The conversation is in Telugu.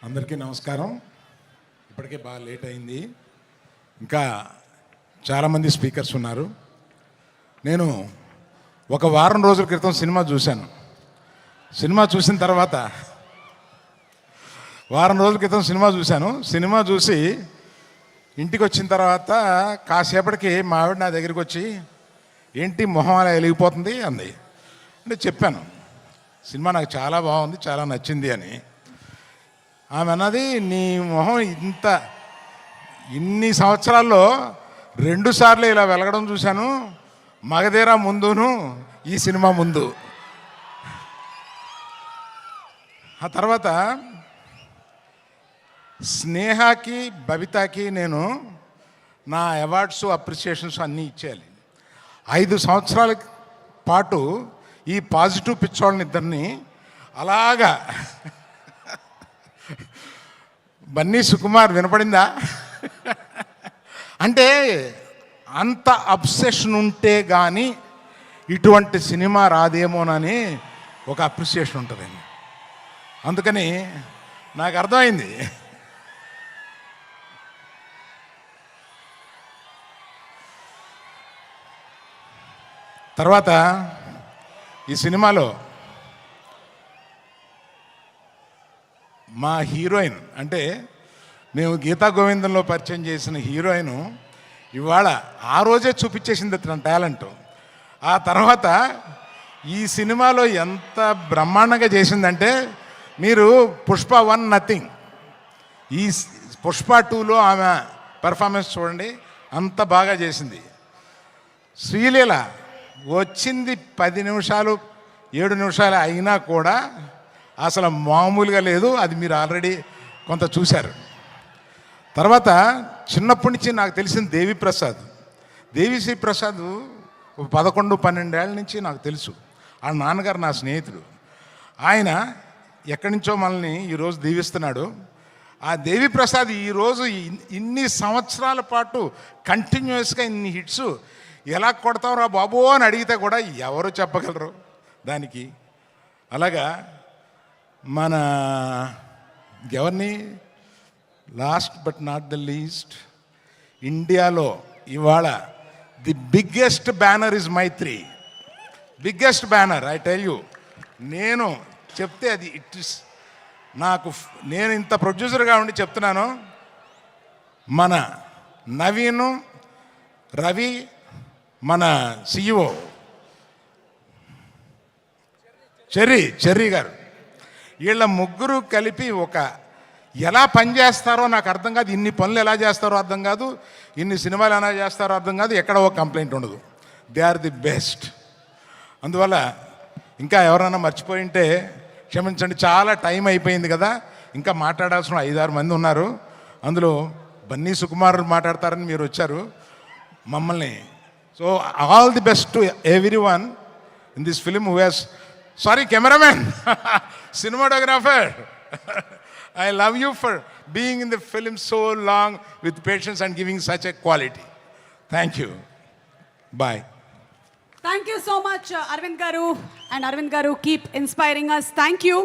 అందరికీ నమస్కారం. ఇప్పటికే బాగా లేట్ అయింది, ఇంకా చాలామంది స్పీకర్స్ ఉన్నారు. నేను ఒక వారం రోజుల క్రితం సినిమా చూశాను. సినిమా చూసిన తర్వాత సినిమా చూసి ఇంటికి వచ్చిన తర్వాత కాసేపటికి మా ఆవిడ నా దగ్గరికి వచ్చి, ఏంటి మొహం అలా వెలిగిపోతుంది అంది. అంటే చెప్పాను, సినిమా నాకు చాలా బాగుంది, చాలా నచ్చింది అని. ఆమె అన్నది, నీ మొహం ఇన్ని సంవత్సరాల్లో 2 సార్లు ఇలా వెలగడం చూశాను, మగధీర ముందును ఈ సినిమా ముందు. ఆ తర్వాత స్నేహకి బబితాకి నేను నా అవార్డ్స్ అప్రిసియేషన్స్ అన్నీ ఇచ్చేయాలి. 5 సంవత్సరాల పాటు ఈ పాజిటివ్ పిచ్చోళ్ళని ఇద్దరిని అలాగా బన్నీ సుకుమార్ వినపడిందా అంటే అంత అబ్సెషన్ ఉంటే కానీ ఇటువంటి సినిమా రాదేమోనని ఒక అప్రిసియేషన్ ఉంటుందండి. అందుకని నాకు అర్థమైంది. తర్వాత ఈ సినిమాలో మా హీరోయిన్, అంటే మేము గీతా గోవిందంలో పరిచయం చేసిన హీరోయిన్ ఇవాళ ఆ రోజే చూపించేసింది తన టాలెంట్. ఆ తర్వాత ఈ సినిమాలో ఎంత బ్రహ్మాండంగా చేసిందంటే, మీరు పుష్ప 1 నథింగ్, ఈ పుష్ప 2లో ఆమె పెర్ఫార్మెన్స్ చూడండి, అంత బాగా చేసింది. శ్రీలీల వచ్చింది 10 నిమిషాలు 7 నిమిషాలు అయినా కూడా అసలు మామూలుగా లేదు. అది మీరు ఆల్రెడీ కొంత చూశారు. తర్వాత చిన్నప్పటి నుంచి నాకు తెలిసిన దేవిశ్రీ ప్రసాద్ 11-12 ఏళ్ళ నుంచి నాకు తెలుసు. ఆ నాన్నగారు నా స్నేహితుడు. ఆయన ఎక్కడి నుంచో మనల్ని ఈరోజు దీవిస్తున్నాడు. ఆ దేవిప్రసాద్ ఈరోజు ఇన్ని సంవత్సరాల పాటు కంటిన్యూస్గా ఇన్ని హిట్స్ ఎలా కొడతావురా బాబు అని అడిగితే కూడా ఎవరు చెప్పగలరు దానికి. అలాగా మన ఎవరిని, last but not the least, ఇండియాలో ఇవాళ the biggest banner is Mythri. Biggest banner, I tell you. నేను చెప్తే అది ఇట్ ఇస్ నేను ఇంత ప్రొడ్యూసర్గా ఉండి చెప్తున్నాను. మన నవీను, రవి, మన సిఇఓ చెర్రీ గారు, వీళ్ళ ముగ్గురు కలిపి ఎలా పనిచేస్తారో నాకు అర్థం కాదు. ఇన్ని పనులు ఎలా చేస్తారో అర్థం కాదు, ఇన్ని సినిమాలు ఎలా చేస్తారో అర్థం కాదు, ఎక్కడ ఒక కంప్లైంట్ ఉండదు. They are the best. అందువల్ల ఇంకా ఎవరైనా మర్చిపోయి ఉంటే క్షమించండి. చాలా టైం అయిపోయింది కదా, ఇంకా మాట్లాడాల్సిన 5-6 మంది ఉన్నారు. అందులో బన్నీ సుకుమార్ మాట్లాడతారని మీరు వచ్చారు మమ్మల్ని. So all the best to every one in this film who has, sorry cameraman, cinematographer, I love you for being in the film so long with patience and giving such a quality. Thank you. Bye. Thank you so much, Arvind Garu. And Arvind Garu, keep inspiring us. Thank you.